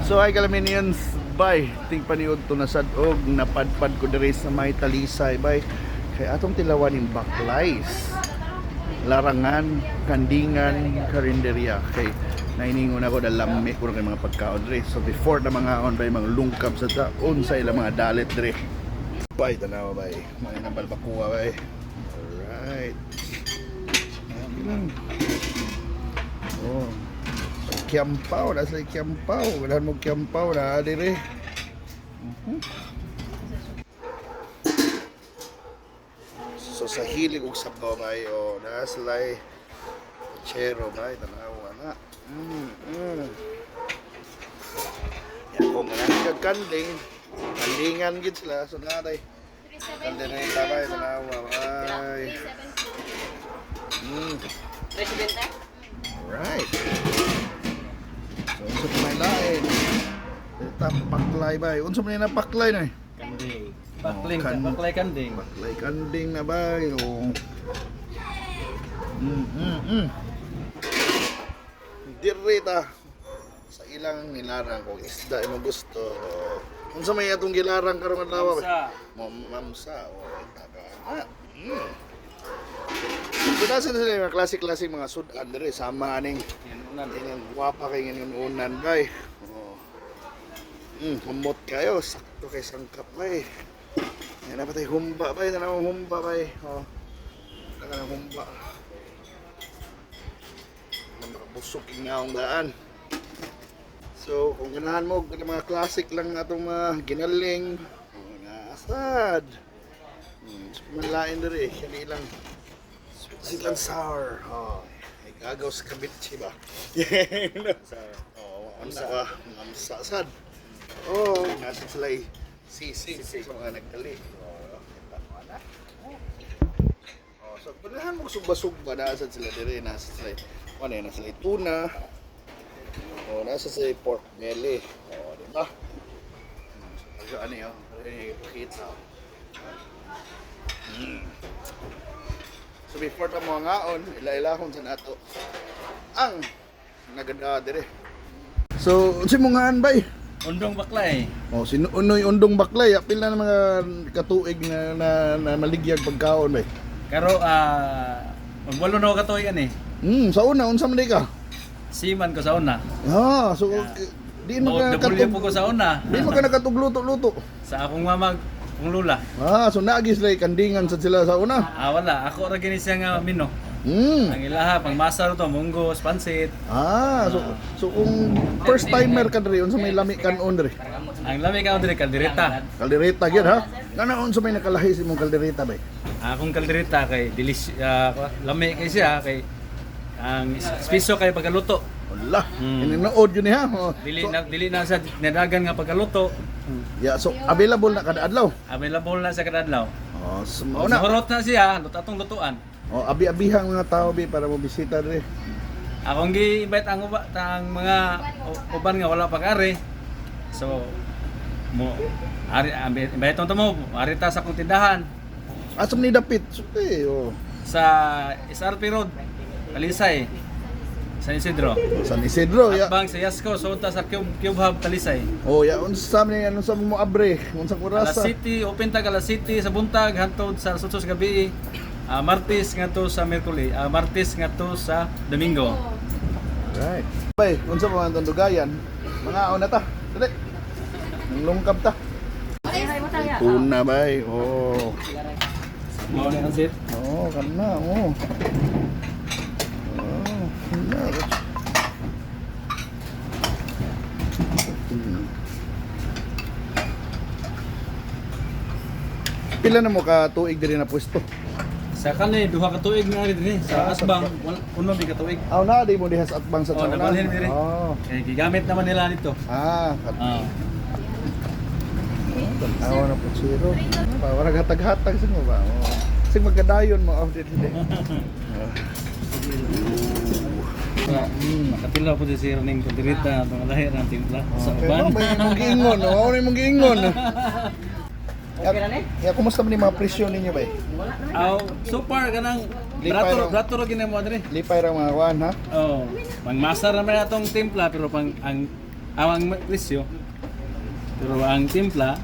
So ay kalaminians, bay, ting paniod to nasad og napadpad ko diri sa may Talisay bay. Kay atong tilawan yung baklays. Larangan, kandingan, karinderya. Kay nainingon ako na lami ko ng mga pagkaon diri. So before na mga on bay mga lungkab sa taon sa ilang mga dalit diri. Bay tanawa bay. Mga nang balbakuha bay. Alright. Oh. Kiampaw, nasa kiampaw. Wala mo kiampaw na diri. So sa hilig og sabaw bay o naslay chero bay tanawa na. Yan ko mga kanding. Kandingan gid sila so natay. Kandingan bay tanawa bay. Presidente? Alright. So unsa pa may lain? Ito paklay bay. Unsa man na paklay na? Kanding. Kan- Baklay kanding. Paklay kanding na bay. Oh. Dirita sa ilang nilarang kung isda mo gusto. Unsa may atong gilarang karong adlaw? Mamsa. Oh, taka. So nasa sila mga klasik-klasik mga sudan diri sama aning yan guwapa kay ngayon unan bay. Oh. Humot kayo sakto kay sangkap bay. Yan na patay humba bay, tanaw humba bay. Oh. Tanaw humba. Busog ingawang daan. So kung ganahan mo mga classic lang atong mga ginaling, mga asad. So manlain diri, kani lang sweet and sour. Oh, ay gagaw sa kabitsi ba? Oh, amsa ba? Amsa sad. Oh, nasa sila sisi sa mga nagdali. Oh, so ganahan mo sugba-sugba na sad sila diri, nasa sila ano yun, nasa tuna. O, nasa sa pork belly. O, diba? So, ano yun? Pakita. So, before na mga ngaon, ila-ilahon sa nato ang naganda dire. So, si mungaan ba eh? Undong baklay. O, sinunoy undong baklay. Apil na ng mga katuig na maligyag pagkaon ba eh? Karo magwalo na ako katoy yan eh. Sa una, unsa man di ka? Siman ko sa una. Ah, so di mo ka Double po ko sa una. Di mo ka nakatugluto-luto. Sa akong mamag, akong lula. Ah, so naagis lay kandingan sa sila sa una. Wala. Ako ra gini siya nga mino. Ang ilaha, pangmasa ro to, munggos, pansit. Ah, so kung first timer ka diri unsa may lami kanon diri? Ang lami ka diri kaldereta. Kaldereta gyud ha. Ngano unsa may nakalahi si mong kaldereta bay? Akong kaldereta kay lami kay siya kay ang spiso kay pagkaluto. Wala. Ininood yun ha. Oh. Dili na sa nadagan nga pagkaluto. Yeah, so available na kada adlaw. Available na sa kada adlaw. Oh, so Mahurot na siya, atong lutuan. Oh, abi-abihang mga tao bi para mo bisita diri. Akong gi-invite ang mga uban nga wala pag-ari. So mo invite to mo, ari ta sa akong tindahan Asam ni dapit. So, oh. sa SRP Road, Talisay. San Isidro. San Isidro ya. Bang sa Yasko, so ta sa Cube Hub Talisay. Oh, ya unsa man ano sa mo abre, unsa Alas orasa? City, open tag alas City sa buntag hantod sa susos gabi. Martes ngadto sa Miyerkules, Martes ngadto sa Domingo. Right. Bay, unsa man ang dugayan? Mga na ta. Dali. Lungkab ta. Tuna bay. Oh. Mao ni ang sit. Oh, kana oh. Oh, kana. Pila na mo ka tuig diri na pwesto? Sa kanay duha ka tuig na rin dinhi sa Asbang, kuno bi ka tuig. Aw na di mo dihas at bang sa tsona. nabalhin diri. Oh. Kay gigamit naman nila nito. Ah, Ah. tanaw na po zero. Para hatag-hatag sa mo ba? Oh. Sig magkadayon mo off dito. Makatilaw po si Ning Kudirita atong lahir ang timpla sa Okay, uban. no, may mong giingon. Ano may mong giingon? Okay na ni? Ya, kumusta man yung mga presyo ninyo ba? Aw, so far kanang Lipay raw. brato ginamo diri. Lipay ra mga kuan ha? Oh, mangmasar naman atong timpla pero pang ang ang presyo. Pero ang timpla,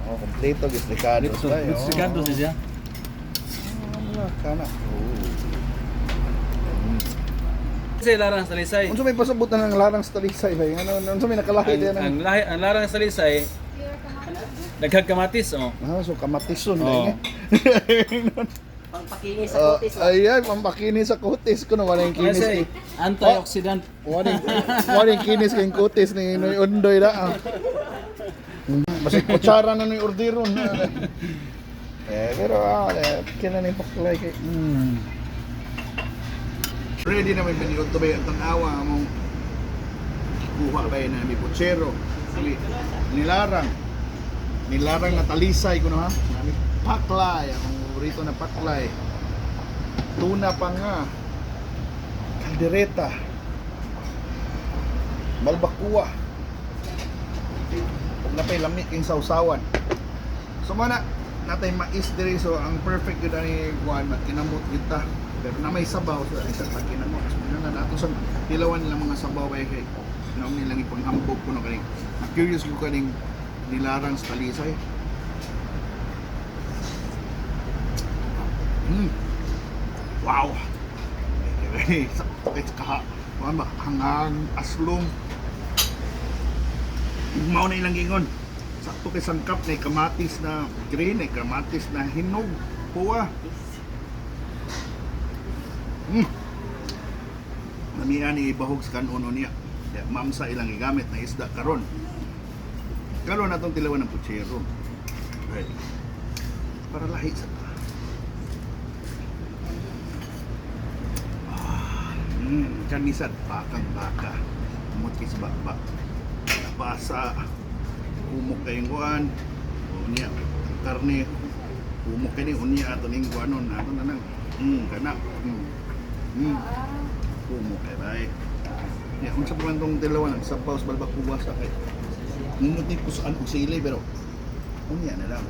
Oh, kompleto gislikado dito tayo. sigado siya. Wala kana. Kasi larang sa Talisay. Unsa may pasabutan ng larang sa Talisay bay? Ano unsa may nakalahi diyan? Ang larang sa Talisay, daghag kamatis oh. Ah, so kamatison Oo. oh. Pangpakinis sa kutis. Ayan, pampakinis sa kutis ko na wala yung kinis. Kasi antioxidant. Wala yung kinis kayong kutis ni Noy Undoy da. Basta kutsara na Noy Ordiron. Pero kailan yung paklay kay. Ready na may paniod to ba yung tanawa mong kuha ba yun na may putsero. Nilarang na talisay ko na ha. Nami paklay, ang paborito na paklay. Tuna pa nga. Kaldereta. Balbakua. Huwag na pa'y lamig yung sausawan. So mana, natay mais diri so ang perfect yun ni Juan, kinamot kita. Pero na may sabaw so ay sa kinamot. So na nato sa tilawan nila mga sabaw ay kay naom nilang ipanghambog ko no kaning. Curious ko kaning nilarang sa Talisay. Wow. Sakit ka. Mama, hangang aslong. Mao na ilang gingon. Sakto kay sangkap na kamatis na green, ay kamatis na hinog. Puwa. Namiya ni ibahog sa kanuno niya. Mamsa ilang igamit na isda karon. Karon natong tilawan ng putsero. Okay. Para lahi sa kanisad bakang baka. Mutis bakbak. Napasa. Umok kayong kuan. Unya karne. Umok kini unya ato ning kuanon. Ato na nang. Kana. Umok kay bay. Ya, unsa pa man tong tilawan ang sabaw sa balbak kubasa kay. Ngunit ko saan og sili pero unya na lang.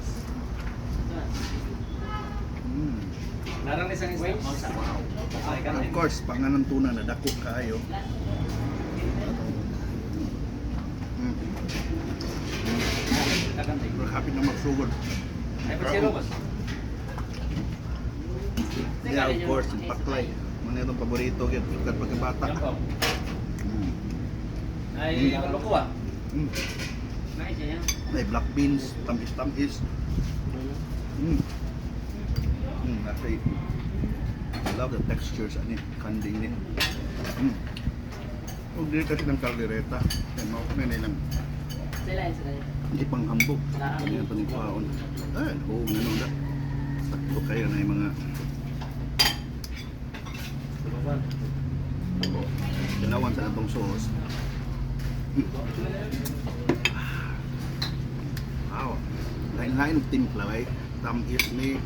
Larang ni sang isda. Of course, panganan tuna na dako kaayo. Kapit na magsugod. Ay pasiro boss. Yeah, of course, yung paklay. Muna itong paborito, yan, pagkat pagkabata. Ay loko ah. Nice yan. May black beans, tamis-tamis. Nasa I love the textures ani kanding ni. Huwag din kasi ng kaldereta. Kaya mo na nilang Sila yun sila. hindi pang hambog. Ano yung panigpaon. Ay, oo, ganun na. Sakto kayo na yung mga ginawan sa atong sauce. Wow. Lain-lain ang timpla, ay. Tamis ni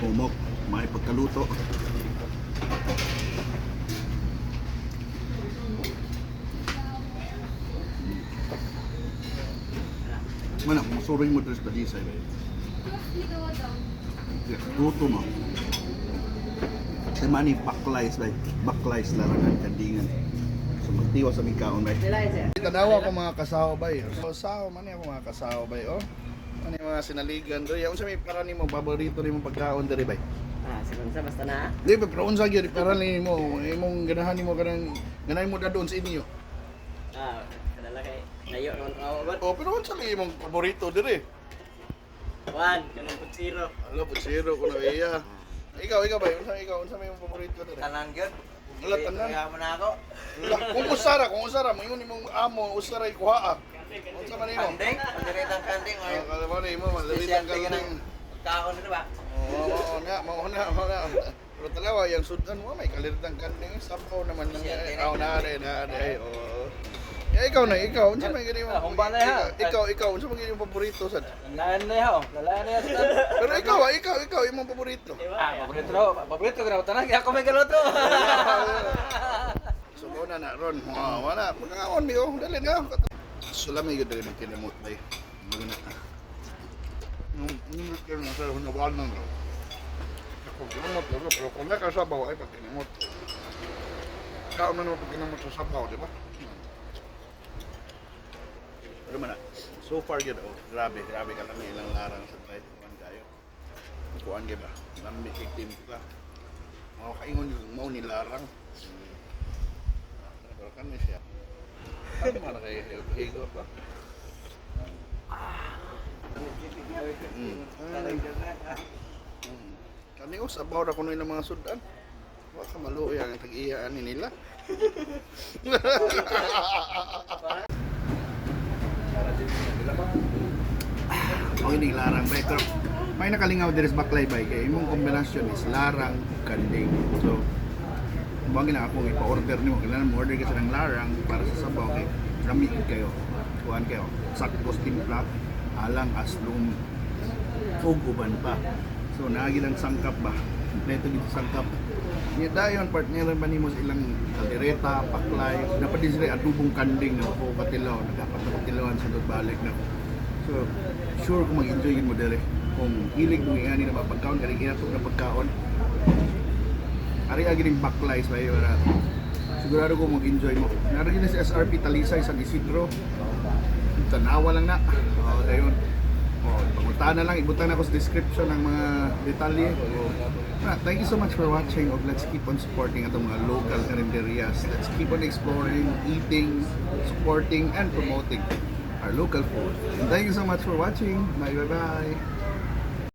umok, may pagkaluto. Mana, masuring mo dito sa Talisay ba? Luto mo. Sa mani baklays ba? Baklays larangan kandingan. So magtiwa sa mikaon ba? Sila yun sir. Tanawa ko mga kasawa ba? So sawa man ako mga kasawa ba? Oh. Ano yung mga sinaligan do? Yung sa may para nimo paborito nimo pagkaon diri ba? Sigun sa basta na. Di ba pero unsa gyud para nimo imong ganahan nimo kanang ganahan mo dadon sa inyo. Kadala kay layo naman ako ba? Oh, pero unsa lagi imong paborito diri? Juan, kanang putsiro. Ala putsero ko na iya. Ikaw ba? Unsa may imong paborito diri? Tanan gyud. Wala tanan. Kaya mo na ako. Kung usara, mo imong amo usara ikuha. Unsa man nimo? Kanding, pandiretang kanding or Kala mo nimo malalitang kalding. kaon na ba? Oo, mauna. Pero talawa, yung sudan mo, may kaliritang kanding. Sabaw naman lang. Na rin. Oo. Ikaw, unsa may ganyan mo? Humbal na ha. Ikaw, unsa may ganyan paborito sad? Lain na yaw. Lain na yaw. Pero ikaw, imong paborito. Paborito ko na tanan. Ako may galuto. So, na ron. Wala. Pagkakaon niyo, dali nga. Sulamay yun dali ng kinamot ba eh. Magana. Nung kaya nga sa hunawanan. Ako kinamot, pero kung may kasabaw ay pag kinamot. Kaon na naman pag kinamot sa sabaw, di ba? Pero man, so far yun, oh, grabe ka lang ilang larang sa try. Kuhan kayo. Kuhan kayo ba? Lambi kay team ka. Mga kaingon yung mau nilarang. Pero kan na siya. Tama na kayo, higo pa. Kani ko, sabaw na kuno yung mga sudan. Baka maluoy ang tag-iyaan nila. Okay, hindi larang ba? Pero may nakalingaw din sa baklay ba? Kaya imong kombinasyon is larang, kanding. So, buwagin na akong ipa-order nyo. Kailangan mo order kasi ng larang para sa sabaw. Okay, ramit kayo. Kuhan kayo. Saktos timpla, alang aslum, ug uban pa. So, naagin ang sangkap ba? Kompleto dito sangkap. Niya dayon partner ba nimo sa ilang kaldereta, paklay, dapat din sila adubong kanding na po patilaw, dapat na patilawan sa balik na. So, sure kung mag-enjoy mo dere. Kung hilig mo ingani na mapagkaon kani inatok na pagkaon. Ari agi ning backlies ba yun. Sigurado ko mag-enjoy mo. Narin din sa SRP Talisay sa Isidro. Tanawa lang na. Oh, dayon. Oh, panguntahan na lang, ibutan ako sa description ng mga detalye. Thank you so much for watching. Let's keep on supporting atong mga local carinderias. Let's keep on exploring, eating, supporting, and promoting our local food. And thank you so much for watching. Bye bye bye.